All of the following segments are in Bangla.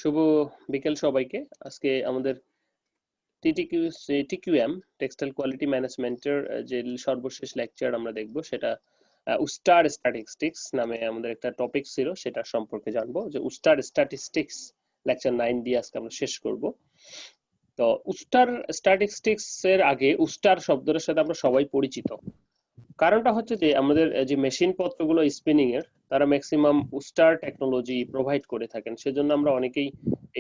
শুভ বিকেল সবাইকে। আজকে আমাদের টিকিউএম টেক্সটাইল কোয়ালিটি ম্যানেজমেন্টের যে সর্বশেষ লেকচার আমরা দেখব সেটা উস্টার স্ট্যাটিস্টিক্স নামে আমাদের একটা টপিক ছিল, সেটা সম্পর্কে জানবো। যে উস্টার স্ট্যাটিস্টিক্স লেকচার 9 দিয়ে আজকে আমরা শেষ করব। তো উস্টার স্ট্যাটিস্টিক্স এর আগে উস্টার শব্দটার সাথে আমরা সবাই পরিচিত। কারণটা হচ্ছে যে আমাদের যে মেশিন পত্রগুলো স্পিনিং এর, তারা ম্যাক্সিমাম উস্টার টেকনোলজি প্রোভাইড করে থাকেন। সেজন্য আমরা অনেকেই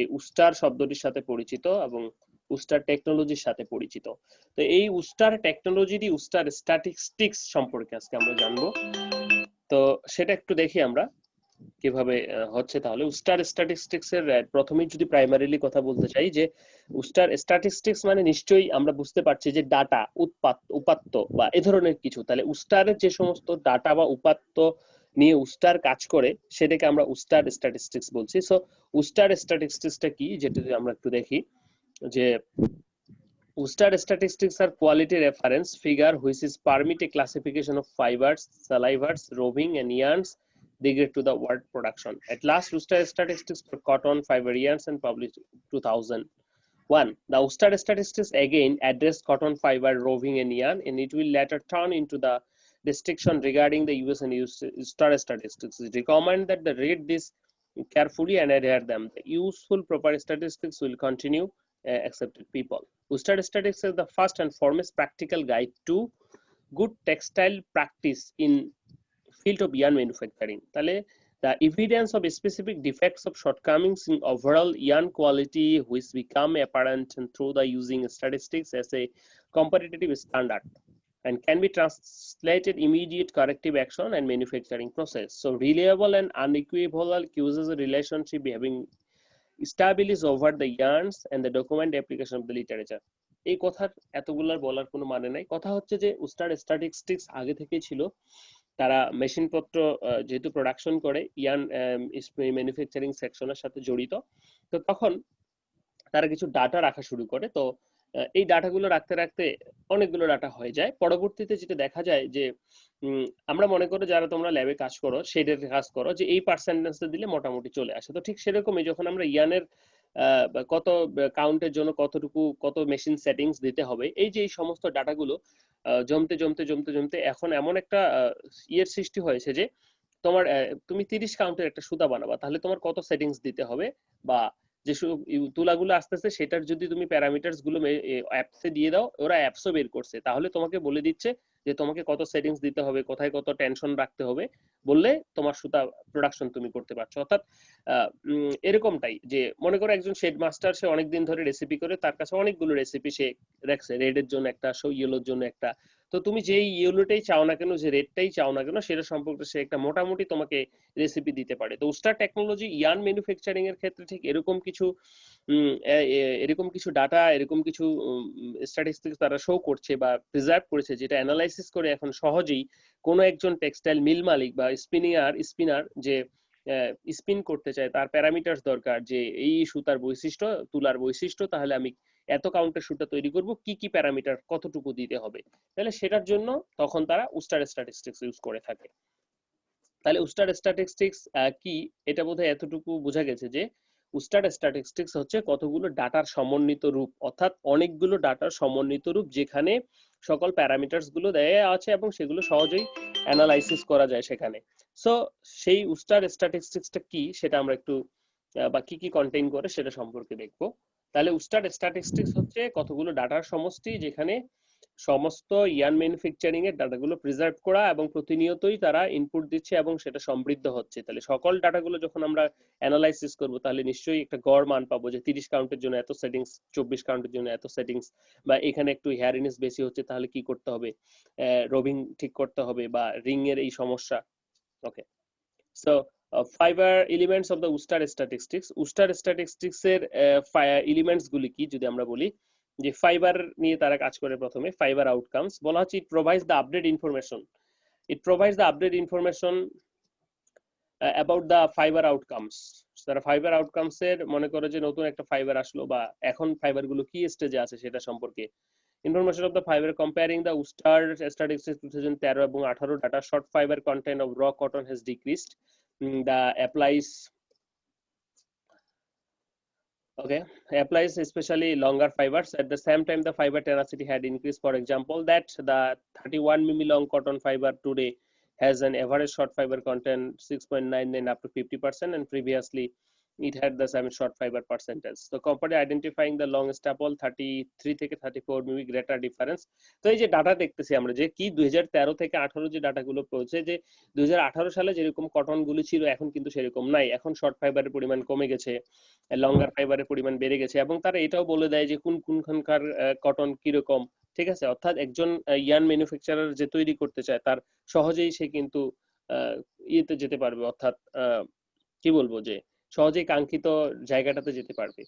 এই উস্টার শব্দটির সাথে পরিচিত এবং উস্টার টেকনোলজির সাথে পরিচিত। তো এই উস্টার টেকনোলজি উস্টার স্ট্যাটিস্টিক্স সম্পর্কে আজকে আমরা জানবো। তো সেটা একটু দেখি আমরা কিভাবে হচ্ছে। তাহলে উস্টার স্ট্যাটিস্টিক্স এর প্রথমেই যদি প্রাইমারিলি কথা বলতে চাই, যে উস্টার স্ট্যাটিস্টিক্স মানে নিশ্চয়ই আমরা বুঝতে পারছি যে ডাটা, উপাত্ত বা এ ধরনের কিছু। তাহলে উস্টারের যে সমস্ত ডাটা বা উপাত্ত নিয়ে উস্টার কাজ করে সেটাকে আমরা উস্টার স্ট্যাটিস্টিক্স বলছি। সো উস্টার স্ট্যাটিস্টিক্সটা কি, যেটা যদি আমরা একটু দেখি, যে Wooster statistics are quality reference figure which is permit a classification of fibers, salivars, roving and yarns degrade to the word production. At last, Wooster statistics for cotton, fiber yarns and published 2001. The Wooster statistics again address cotton, fiber, roving and yarn, and it will later turn into the distinction regarding the US and Wooster statistics. It recommend that they read this carefully and adhere them. The useful proper statistics will continue accepted people. Wooster statistics is the first and foremost practical guide to good textile practice in field of yarn manufacturing. তাহলে the evidence of specific defects of shortcomings in overall yarn quality which become apparent through the using statistics as a competitive standard and can be translated immediate corrective action and manufacturing process. So reliable and unequivocal causes a relationship having establish over the yarns and the document application of the literature. এই কথার এতগুলার বলার কোনো মানে নাই। কথা হচ্ছে যে উস্টার স্ট্যাটিস্টিক্স আগে থেকেই ছিল। তারা মেশিন পত্র যেহেতু প্রোডাকশন করে ইয়ার্ন ম্যানুফ্যাকচারিং সেকশনের সাথে জড়িত, তো তখন তারা কিছু ডাটা রাখা শুরু করে। তো এই ডাটাগুলো রাখতে রাখতে অনেকগুলো ডাটা হয়ে যায়। পরবর্তীতে যেটা দেখা যায় যে আমরা মনে করো যারা তোমরা ল্যাবে কাজ করো, শেডের কাজ করো, যে এই পার্সেন্টেজটা দিলে মোটামুটি চলে আসে। তো ঠিক সেরকমই যখন আমরা ইয়ানের কত কাউন্টের জন্য কত মেশিন সেটিংস দিতে হবে, এই যে এই সমস্ত ডাটাগুলো জমতে জমতে জমতে জমতে এখন এমন একটা ইয়ের সৃষ্টি হয়েছে যে তোমার তুমি 30 কাউন্টের একটা সুতা বানাবা, তাহলে তোমার কত সেটিংস দিতে হবে বা যে তুলাগুলো আসতেছে সেটার যদি তুমি প্যারামিটারস গুলো অ্যাপসে দিয়ে দাও, ওরা অ্যাপসও বের করছে, তাহলে তোমাকে বলে দিচ্ছে যে তোমাকে কত সেটিংস দিতে হবে, কোথায় কত টেনশন রাখতে হবে, বললে তোমার সুতা প্রোডাকশন তুমি করতে পারছো। অর্থাৎ এরকমটাই যে মনে করো একজন শেড মাস্টার, সে অনেকদিন ধরে রেসিপি করে, তার কাছে অনেকগুলো রেসিপি সে রাখছে, রেডের জন্য একটা, ইয়েলোর জন্য একটা। তো তুমি যেই ইয়েলোটাই চাও না কেন, যে রেডটাই চাও না কেন, সেটা সম্পর্কে সে একটা মোটামুটি তোমাকে রেসিপি দিতে পারে। তো উস্টার টেকনোলজি ইয়ার্ন ম্যানুফ্যাকচারিং এর ক্ষেত্রে ঠিক এরকম কিছু ডাটা, এরকম কিছু স্ট্যাটিস্টিক্স তারা শো করছে বা প্রিজার্ভ করেছে, যেটা অ্যানালাইসিস করে এখন সহজেই কোনো একজন টেক্সটাইল মিল মালিক বা স্পিনার যে স্পিন করতে চায়, তার প্যারামিটারস দরকার, যে এই সুতার বৈশিষ্ট্য, তুলার বৈশিষ্ট্য, তাহলে আমি এত কাউন্টের সুতা তৈরি করব, কি কি প্যারামিটার কতটুকু দিতে হবে, তাহলে সেটার জন্য তখন তারা উস্টার স্ট্যাটিস্টিক্স ইউজ করে থাকে। তাহলে উস্টার স্ট্যাটিস্টিক্স কি, এটা বোধহয় এতটুকু বোঝা গেছে যে উস্টার স্ট্যাটিস্টিক্স হচ্ছে কতগুলো ডাটার সমন্বিত রূপ, অর্থাৎ অনেকগুলো ডাটার সমন্বিত রূপ যেখানে সকল প্যারামিটারস গুলো দেয়া আছে এবং সেগুলো সহজেই অ্যানালাইসিস করা যায় সেখানে। সো সেই উস্টার স্ট্যাটিস্টিক্সটা কি সেটা আমরা একটু বা কি কি কন্টেইন করে সেটা সম্পর্কে দেখবো। তাহলে উস্টার স্ট্যাটিস্টিক্স হচ্ছে কতগুলো ডাটার সমষ্টি যেখানে সমস্ত ইয়ার্ন ম্যানুফ্যাকচারিং এর ডাটাগুলো প্রিজার্ভ করা এবং প্রতিনিয়তই তারা ইনপুট দিচ্ছে এবং সেটা সমৃদ্ধ হচ্ছে। তাহলে সকল ডাটাগুলো যখন আমরা অ্যানালাইসিস করব, তাহলে নিশ্চয়ই একটা গড় মান পাবো যে 30 কাউন্টের জন্য এত সেটিংস, 24 কাউন্টের জন্য এত সেটিংস, বা এখানে একটু হেয়ারিনেস বেশি হচ্ছে তাহলে কি করতে হবে, রবিং ঠিক করতে হবে, বা রিং এর এই সমস্যা। Okay, so fibre elements of the Uster statistics. Uster statistics এর এলিমেন্টস গুলি কি যদি আমরা বলি, যে ফাইবার নিয়ে তারা কাজ করে। প্রথমে ফাইবার আউটকামস বলা হচ্ছে, ইট provides the update information, about the fibre outcomes. তারা ফাইবার আউটকামস এর, মনে করো যে নতুন একটা ফাইবার আসলো বা এখন ফাইবার গুলো কি স্টেজে আছে সেটা সম্পর্কে information of the fibre comparing the Uster statistics 2013 এবং 18 data short fibre content of raw cotton has decreased, the applies Okay, applies especially longer fibers. At the same time, the fiber tenacity had increased. For example, that the 31 mm long cotton fiber today has an average short fiber content 6.99 up to 50%, and previously it had the same short fiber percentage. So company identifying the long staple 33 থেকে 34 mm greater difference. তো এই যে ডাটা দেখতেছি আমরা যে কি 2013 থেকে 18 যে ডাটাগুলো পৌঁছে যে 2018 সালে যেরকম কটন গুলো ছিল এখন কিন্তু সেরকম নাই, এখন শর্ট ফাইবারের পরিমাণ কমে গেছে, লঙ্গার ফাইবারের পরিমাণ বেড়ে গেছে, এবং তারা এটাও বলে দেয় যে কোনখানকার কটন কিরকম। ঠিক আছে, অর্থাৎ একজন ইয়ান ম্যানুফ্যাকচারার যে তৈরি করতে চায় তার সহজেই সে কিন্তু ইয়েতে যেতে পারবে, অর্থাৎ কি বলবো যে সহজেই কাঙ্ক্ষিত জায়গাটাতে যেতে পারবে।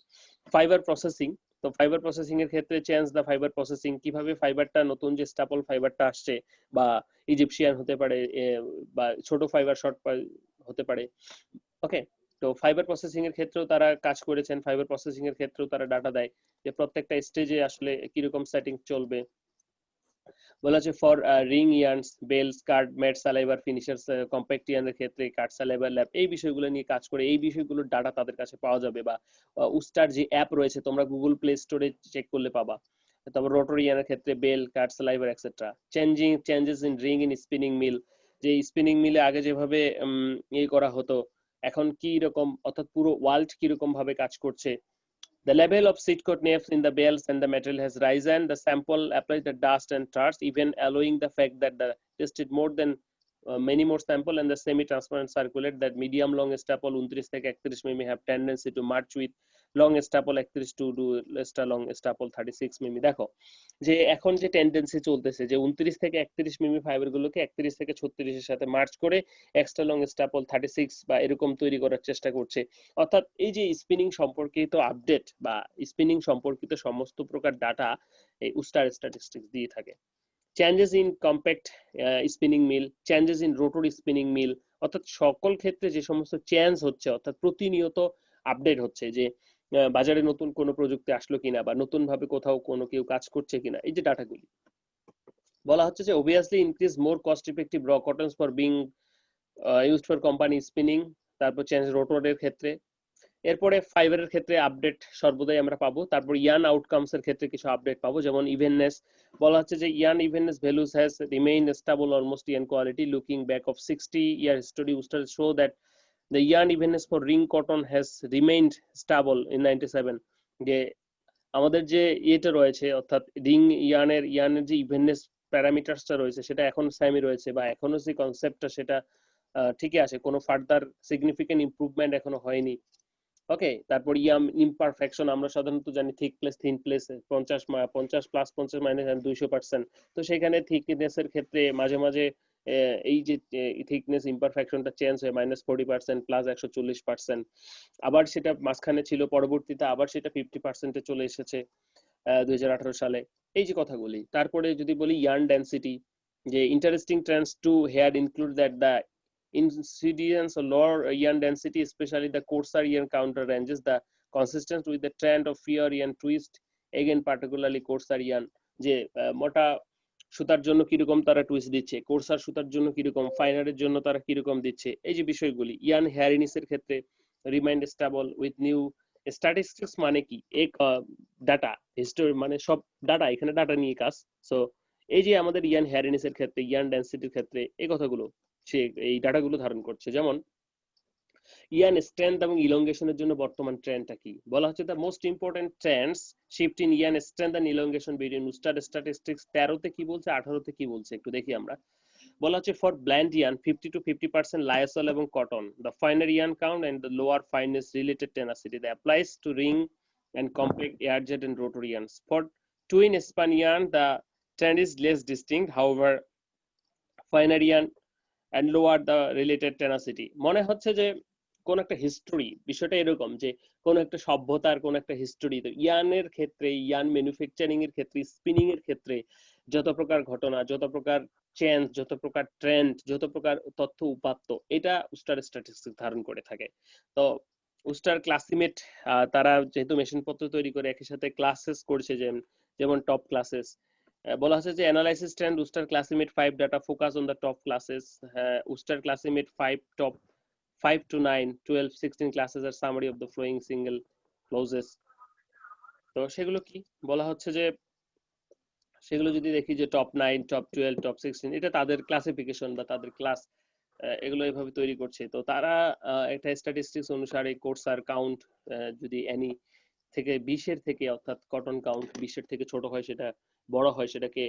ফাইবার প্রসেসিং, তো ফাইবার প্রসেসিং এর ক্ষেত্রে চেঞ্জ দ্য ফাইবার প্রসেসিং, কিভাবে ফাইবারটা নতুন যে স্টাপল ফাইবারটা আসছে বা ইজিপশিয়ান হতে পারে বা ছোট ফাইবার শর্ট হতে পারে। ওকে, তো ফাইবার প্রসেসিং এর ক্ষেত্রেও তারা কাজ করেছেন, ফাইবার প্রসেসিং এর ক্ষেত্রেও তারা ডাটা দেয় যে প্রত্যেকটা স্টেজে আসলে কিরকম সেটিং চলবে। বলা হচ্ছে for ring yarns, bales, card, mat, sliver finishers, compact ইয়ার্নের ক্ষেত্রে কার্ড, সালাইভার, ল্যাব, এই বিষয়গুলো নিয়ে কাজ করে, এই বিষয়গুলোর ডাটা তাদের কাছে পাওয়া যাবে। বা উস্টার যে অ্যাপ রয়েছে তোমরা গুগল প্লে স্টোরে চেক করলে পাবা। তারপর রোটরি ইয়ার্নের ক্ষেত্রে bale, card, sliver etcetera. Changes in ring in spinning mill, যে স্পিনিং মিলে আগে যেভাবে ইয়ে করা হতো এখন কি রকম, অর্থাৎ পুরো ওয়ার্ল্ড কি রকম ভাবে কাজ করছে। The level of seed coat naps in the bales and the material has risen. The sample applies the dust and tars, even allowing the fact that the tested more than many more sample and the semi-transparent circulate that medium long staple 29 থেকে 31 may have tendency to merge with long staple 31 to do extra long staple 36 মিমি। দেখো যে এখন যে টেন্ডেন্সি চলতেছে যে 29 থেকে 31 মিমি ফাইবার গুলোকে 31 থেকে 36 এর সাথে মার্চ করে এক্সট্রা লং স্টাপল 36 বা এরকম তৈরি করার চেষ্টা করছে। অর্থাৎ এই যে স্পিনিং সম্পর্কিত আপডেট বা স্পিনিং সম্পর্কিত সমস্ত প্রকার ডাটা এই উস্টার স্ট্যাটিস্টিক্স দিয়ে থাকে। Changes in compact spinning mill, changes in rotary spinning mill, অর্থাৎ সকল ক্ষেত্রে যে সমস্ত চেঞ্জ হচ্ছে, অর্থাৎ প্রতিনিয়ত আপডেট হচ্ছে যে বাজারে নতুন কোনো প্রযুক্তি আসলো কিনা বা নতুন ভাবে কোথাও কোনো কেউ কাজ করছে কিনা, এই যে ডাটাগুলি বলা হচ্ছে যে obviously increase more cost effective raw cottons for being used for company spinning। তারপর চেঞ্জ রোটরের ক্ষেত্রে, এরপরে ফাইবারের ক্ষেত্রে আপডেট সর্বদাই আমরা পাবো। তারপর ইয়ান আউটকামস এর ক্ষেত্রে কিছু আপডেট পাবো, যেমন ইভেননেস বলা হচ্ছে যে yarn evenness values has remained stable almost yarn quality looking back of 60-year history Uster show that the yarn evenness for ring cotton has remained stable in 97। যে আমাদের যে ইয়েটা রয়েছে, অর্থাৎ রিং ইয়ানের যে ইভেননেস প্যারামিটারসটা রয়েছে সেটা এখন সেমই রয়েছে বা এখনো যে কনসেপ্টটা সেটা ঠিকই আছে, কোনো ফার্দার সিগনিফিকেন্ট ইমপ্রুভমেন্ট এখনো হয়নি। ওকে, তারপর ইয়াম ইমপারফেকশন আমরা সাধারণত জানি thick place thin place 50 plus 50 minus 200%। তো সেখানে থিকনেস এর ক্ষেত্রে মাঝে মাঝে এই যে থিকনেস ইমপারফেকশনটা চেঞ্জ হয় -40% প্লাস 140%, আবার সেটা মাঝখানে ছিল, পরবর্তীতে আবার সেটা 50%-এ চলে এসেছে 2018 সালে। এই যে কথাগুলি, তারপরে যদি বলি ইয়ার্ন ডেন্সিটি, যে interesting trends to here include that the incidence of lower yarn density, especially the coarser yarn counter ranges, the consistent with the trend of fewer yarn twist, again particularly coarser yarn, যে মোটা সুতার জন্য কিরকম তারা টুইস্ট দিচ্ছে, কোর্সার সুতার জন্য কিরকম, ফাইনারের জন্য তারা কিরকম দিচ্ছে, এই যে বিষয়গুলি। ইয়ান হেয়ারিনিসের ক্ষেত্রে remind stable with new statistics, মানে কি এক ডাটা হিস্টোরি, মানে সব ডাটা, এখানে ডাটা নিয়ে কাজ। সো এই যে আমাদের ইয়ান হেয়ারিনিসের ক্ষেত্রে, ইয়ান ডেন্সিটির ক্ষেত্রে এই কথাগুলো সে এই ডাটাগুলো ধারণ করছে। যেমন ইয়ান স্ট্রেংথ এবং ইলংগেশনের জন্য বর্তমান ট্রেন্ডটা কি বলা হচ্ছে, the most important trends shift in yarn strength and elongation between Uster statistics 13 তে কি বলছে 18 তে কি বলছে একটু দেখি আমরা। বলা হচ্ছে for blend yarn 50 to 50% lyocell এবং cotton, the finer yarn count and the lower fineness related tenacity that applies to ring and compact airjet and rotor yarns. For twin span yarn the trend is less distinct, however finer yarn and lower the related tenacity। মনে হচ্ছে যে কোন একটা হিস্টোরি, বিষয়টা এরকম যে কোন একটা সভ্যতার কোন একটা হিস্টোরি, তো ইয়ানের ক্ষেত্রে, ইয়ান ম্যানুফ্যাকচারিং এর ক্ষেত্রে, স্পিনিং এর ক্ষেত্রে যত প্রকার ঘটনা, যত প্রকার চেঞ্জ, যত প্রকার ট্রেন্ড, যত প্রকার তথ্য উপাত্ত, এটা উস্টার স্ট্যাটিস্টিক্স ধারণ করে থাকে। তো উস্টার ক্লাসিমেট তারা যেহেতু মেশিন পত্র তৈরি করে একই সাথে ক্লাসেস করছে, যেমন টপ ক্লাসেস বলা হচ্ছে যে analysis trend Uster Classimat 5 data focus on the top classes. Uster Classimat 5 top 5 to 9 12 16 classes are summary of the flowing single clauses. তো সেগুলো কি বলা হচ্ছে যে, সেগুলো যদি দেখি যে টপ 9, টপ 12, টপ 16, এটা তাদের ক্লাসিফিকেশন বা তাদের ক্লাস, এগুলো এভাবে তৈরি করছে। তো তারা একটা স্ট্যাটিস্টিক্স অনুসারে কোর্সার কাউন্ট যদি এনি থেকে 20-এর থেকে, অর্থাৎ কটন কাউন্ট 20-এর থেকে ছোট হয়, সেটা বড় হয়, সেটাকে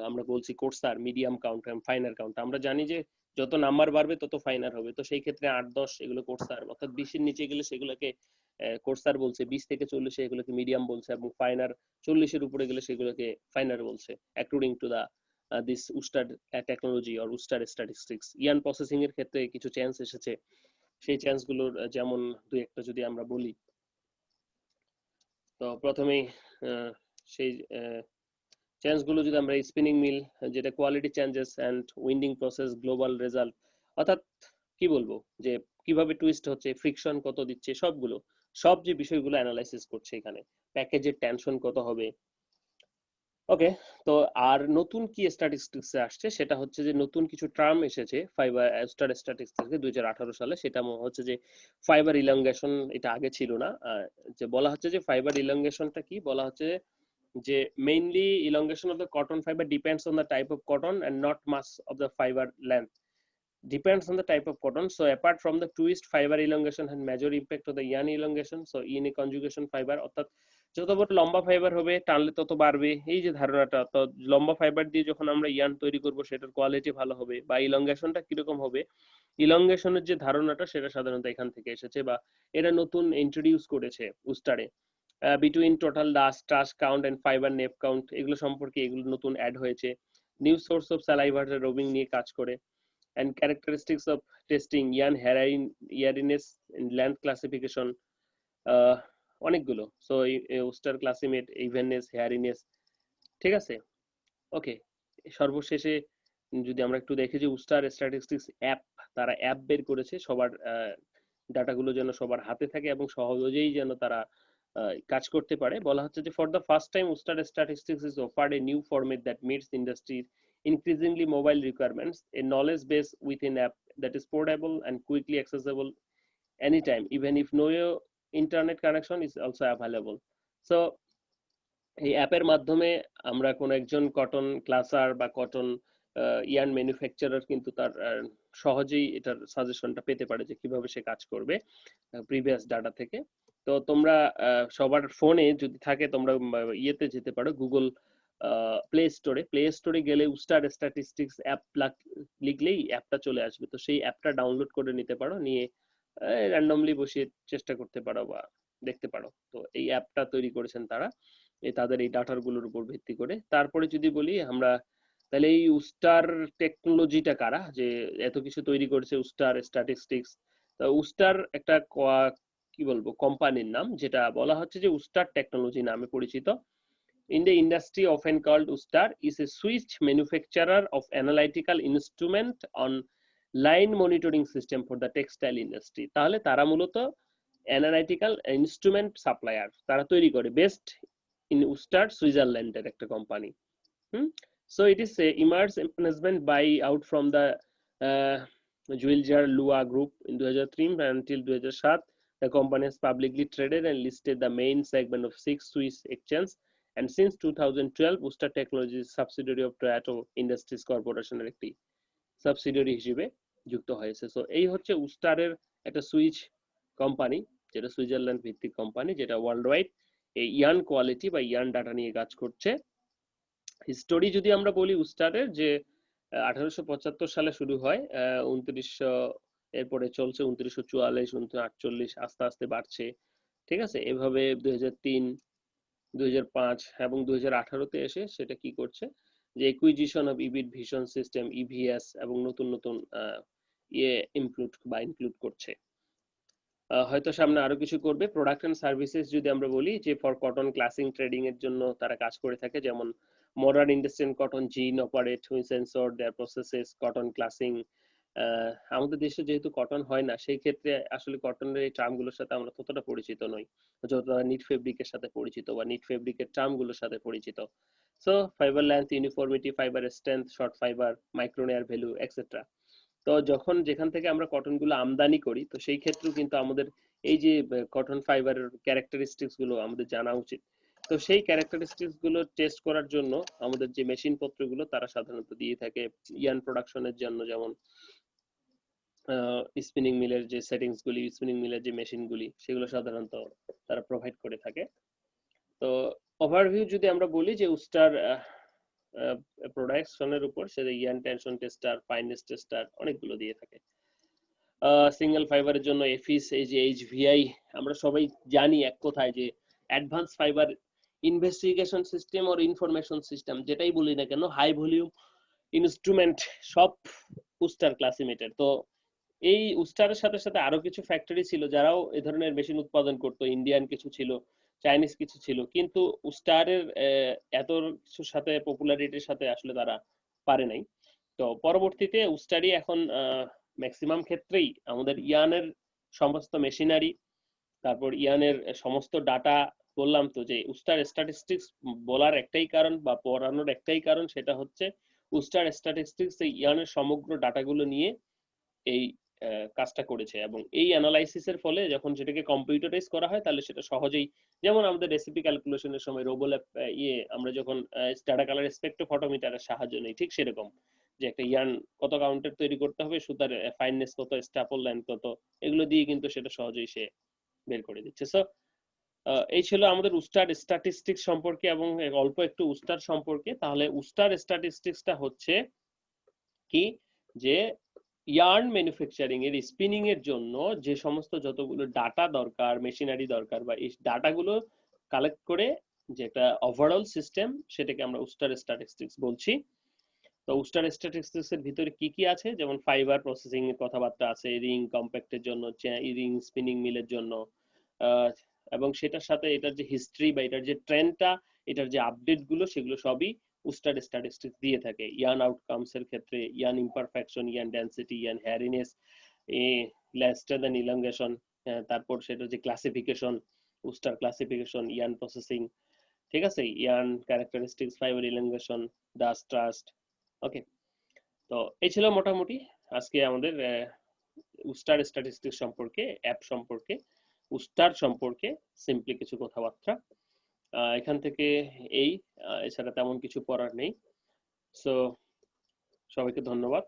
আমরা বলছি কোর্সার, মিডিয়াম কাউন্ট এবং ফাইনার কাউন্ট। আমরা জানি যে যত নাম্বার বাড়বে তত ফাইনার হবে, তো সেই ক্ষেত্রে 8-10 এগুলো কোর্সার, অর্থাৎ 20-এর নিচে গেলে সেগুলোকে কোর্সার বলছে, 20 থেকে 40 এগুলোকে মিডিয়াম বলছে, এবং ফাইনার 40-এর উপরে গেলে সেগুলোকে ফাইনার বলছে, according to the this Uster technology or Uster statistics. Yarn processing এর ক্ষেত্রে কিছু চেঞ্জ এসেছে, সেই চেঞ্জ গুলোর যেমন দুই একটা যদি আমরা বলি। তো প্রথমেই সেই চেঞ্জ গুলো যদি আমরা, স্পিনিং মিল, যেটা quality changes and winding process, global result, অর্থাৎ কি বলবো যে কিভাবে টুইস্ট হচ্ছে, ফ্রিকশন কত দিচ্ছে, সবগুলো, সব যে বিষয়গুলো অ্যানালাইসিস করছে এখানে, প্যাকেজের টেনশন কত হবে। ওকে, তো আর নতুন কি স্ট্যাটিস্টিক্স আসছে, সেটা হচ্ছে যে নতুন কিছু টার্ম এসেছে ফাইবার স্টার স্ট্যাটিস্টিক্সে 2018 সালে, সেটা হচ্ছে যে ফাইবার ইলংগেশন। এটা আগে ছিল না। যে বলা হচ্ছে যে ফাইবার ইলংগেশনটা কি, বলা হচ্ছে যে mainly elongation of the cotton fiber depends on the type of cotton and not mass of the fiber length, depends on the type of cotton. So apart from the twist, fiber elongation has major impact on the yarn elongation. So in a conjugation fiber, অর্থাৎ যত বড় লম্বা ফাইবার হবে টানলে তত বাড়বে, এই যে ধারণাটা। তো লম্বা ফাইবার দিয়ে যখন আমরা ইয়ার্ন তৈরি করব সেটার কোয়ালিটি ভালো হবে, বা ইলংগেশনটা কিরকম হবে, ইলংগেশনের যে ধারণাটা সেটা সাধারণত এখান থেকে এসেছে, বা এটা নতুন ইন্ট্রোডিউস করেছে উস্টারে। বিটুইন টোটাল ডাস্ট টাস্ক count and fibre nep count, এগুলো সম্পর্কে এগুলো নতুন অ্যাড হয়েছে। নিউ সোর্স অফ স্যালাইভার রোবিং নিয়ে কাজ করে। and characteristics of testing, yarn hairiness and length classification, অনেকগুলো। সো ওস্টার ক্লাসিমেট, ইভেননেস, হেয়ারিনেস, ঠিক আছে। ওকে, সর্বশেষে যদি আমরা একটু দেখি যে উস্টার স্ট্যাটিস্টিক্স অ্যাপ, তারা অ্যাপ বের করেছে সবার ডাটাগুলো যেন সবার হাতে থাকে এবং সহজেই যেন তারা কাজ করতে পারে। বলা হচ্ছে যে for the first time Uster statistics is offered a new format that meets ইন্ডাস্ট্রির increasingly mobile requirements, a knowledge base within app that is portable and quickly accessible anytime, even if no internet connection is also available. So এই অ্যাপের মাধ্যমে আমরা কোন একজন কটন ক্লাসার বা কটন ইয়ার্ন ম্যানুফ্যাকচারার কিন্তু তার সহজেই এটার সাজেশনটা পেতে পারে যে কিভাবে সে কাজ করবে প্রিভিয়াস ডাটা থেকে। তো তোমরা সবার ফোনে যদি থাকে, তোমরা ইয়েতে যেতে পারো, গুগল প্লে স্টোরে গেলে উস্টার স্ট্যাটিস্টিক্স অ্যাপ লিখলেই অ্যাপটা চলে আসবে। তো সেই অ্যাপটা ডাউনলোড করে নিতে পারো, নিয়ে র্যান্ডমলি বসিয়ে চেষ্টা করতে পারো বা দেখতে পারো। তো এই অ্যাপটা তৈরি করেছেন তারা তাদের এই ডাটার গুলোর উপর ভিত্তি করে। তারপরে যদি বলি আমরা, তাহলে এই উস্টার টেকনোলজিটা কারা, যে এত কিছু তৈরি করেছে উস্টার স্ট্যাটিস্টিক্স। উস্টার একটা কি বলবো কোম্পানির নাম, যেটা বলা হচ্ছে যে উস্টার টেকনোলজি নামে পরিচিত। In the industry often called Ustar, is a Swiss manufacturer of analytical instrument on line monitoring system for the textile industry. তাহলে তারা মূলত অ্যানালাইটিক্যাল ইনস্ট্রুমেন্ট সাপ্লায়ার তারা তৈরি করে, বেস্ট ইন উস্টার, সুইজারল্যান্ডের একটা company. So it is emerged management buy out from the Juilliard Lua Group in 2003 until 2007. The company has publicly traded and listed the main segment of 6 Swiss exchanges, and since 2012 Ustar Technologies subsidiary of Toyota Industries Corporation এর একটি সাবসিডিয়ারি হিসেবে যুক্ত হয়েছে। সো এই হচ্ছে উস্টারের একটা সুইচ কোম্পানি, যেটা সুইজারল্যান্ড ভিত্তিক কোম্পানি, যেটা ওয়ার্ল্ড ওয়াইড এই ইয়ার্ন কোয়ালিটি বা ইয়ার্ন ডাটা নিয়ে কাজ করছে। হিস্টোরি যদি আমরা বলি উস্টারের, যে 1875 সালে শুরু হয়, 2900 এরপরে চলছে 2944, 1948, আস্তে আস্তে বাড়ছে, ঠিক আছে। এভাবে 2003, 2005 এবং 2018-তে এসে সেটা কি করছে, যে একুইজিশন অফ ইবিট ভিশন সিস্টেম, ইভিএস, এবং নতুন নতুন ইনক্লুড করছে। হয়তো সামনে আরো কিছু করবে। প্রোডাক্ট এন্ড সার্ভিসেস যদি আমরা বলি, যে ফর কটন ক্লাসিং ট্রেডিং এর জন্য তারা কাজ করে থাকে, যেমন modern industrial cotton gin operate which sensor their processes cotton classing. আমাদের দেশে যেহেতু কটন হয় না, সেই ক্ষেত্রে আসলে কটনের এই টার্মগুলোর সাথে আমরা ততটা পরিচিত নই যতটা নিট ফেব্রিকের সাথে পরিচিত বা নিট ফেব্রিকের টার্মগুলোর সাথে পরিচিত। So fibre length, uniformity, fibre strength, short fibre, micronaire value, etcetera. তো যখন যেখান থেকে আমরা কটন গুলো আমদানি করি, তো সেই ক্ষেত্রেও কিন্তু আমাদের এই যে কটন ফাইবারের ক্যারেক্টারিস্টিক্স গুলো আমাদের জানা উচিত। তো সেই ক্যারেক্টারিস্টিক্স গুলো টেস্ট করার জন্য আমাদের যে মেশিন পত্রগুলো তারা সাধারণত দিয়ে থাকে ইয়ার্ন প্রোডাকশনের জন্য, যেমন স্পিনিং মিলের যে সেটিংস গুলি, স্পিনিং মিলের যে মেশিন গুলি, সেগুলো সাধারণত তারা প্রোভাইড করে থাকে। তো ওভারভিউ যদি আমরা বলি যে উস্টার প্রোডাকশনের উপর, সেটা yarn tension tester, finance tester অনেকগুলো দিয়ে থাকে। সিঙ্গেল ফাইবারের জন্য এফিস, এই যে এইচভিআই, আমরা সবাই জানি এক কথায় যে advance fibre investigation system or information system, যেটাই বলি না কেন, হাই ভলিউম ইনস্ট্রুমেন্ট সব উস্টার ক্লাসিমেটের। তো এই উস্টারের সাথে সাথে আরো কিছু ফ্যাক্টরি ছিল যারাও এ ধরনের মেশিন উৎপাদন করতো, ইন্ডিয়ান কিছু ছিল, চাইনিজ কিছু ছিল, কিন্তু উস্টারের এত কিছুর সাথে পপুলারিটির সাথে আসলে তারা পারে নাই। তো পরবর্তীতে উস্টারই এখন ম্যাক্সিমাম ক্ষেত্রেই আমাদের ইয়ানের সমস্ত মেশিনারি, তারপর ইয়ানের সমস্ত ডাটা, বললাম তো যে উস্টার স্ট্যাটিস্টিক্স বলার একটাই কারণ বা পড়ানোর একটাই কারণ, সেটা হচ্ছে উস্টার স্ট্যাটিস্টিক্স এই ইয়ানের সমগ্র ডাটাগুলো নিয়ে এই কাজটা করেছে, এবং এই অ্যানালাইসিসের ফলে যখন সেটাকে কম্পিউটারাইজ করা হয় তাহলে সেটা সহজেই, যেমন আমাদের রেসিপি ক্যালকুলেশনের সময় রোবোল্যাপ আমরা যখন ডাটা কালার স্পেকট্রোফটোমিটারের সাহায্য নেই, ঠিক সেরকম যে একটা ইয়ার্ন কত কাউন্টের তৈরি করতে হবে, সুতার ফাইননেস কত, স্ট্যাপল লেন্থ কত, এগুলো দিয়ে কিন্তু সেটা সহজেই সে বের করে দিচ্ছে। সো এই ছিল আমাদের উস্টার স্ট্যাটিস্টিক্স সম্পর্কে এবং অল্প একটু উস্টার সম্পর্কে। তাহলে উস্টার স্ট্যাটিস্টিক্সটা হচ্ছে কি, যে ইয়ার্ন ম্যানুফ্যাকচারিং এর, স্পিনিং এর জন্য যে সমস্ত যতগুলো ডাটা দরকার, মেশিনারি দরকার, বা এই ডাটাগুলো কালেক্ট করে যে একটা ওভারঅল সিস্টেম, সেটাকে আমরা উস্টার স্ট্যাটিস্টিক্স বলছি। তো উস্টার স্ট্যাটিস্টিক্স এর ভিতরে কি কি আছে, যেমন ফাইবার প্রসেসিং এর কথাবার্তা আছে, রিং কম্প্যাক্টের জন্য, রিং স্পিনিং মিলের জন্য, এবং সেটার সাথে এটার যে হিস্ট্রি বা এটার যে ট্রেন্ডটা, এটার যে আপডেট গুলো, সেগুলো সবই উস্টার স্ট্যাটিস্টিক্স দিয়ে থাকে। ইয়ার্ন আউটকামস এর ক্ষেত্রে yarn imperfection, yarn density, yarn hairiness, লেস্টার দেন ইলংগেশন, তারপর সেটা যে classification, Uster classification, yarn processing, ঠিক আছে, yarn characteristics, fibre elongation, dust trash. Okay, তো এই ছিল মোটামুটি আজকে আমাদের উস্টার স্ট্যাটিস্টিক্স সম্পর্কে, অ্যাপ সম্পর্কে, উস্টার সম্পর্কে সিম্পলি কিছু কথাবার্তা। এখান থেকে এই এছাড়া তেমন কিছু পড়ার নেই। সো সবাইকে ধন্যবাদ।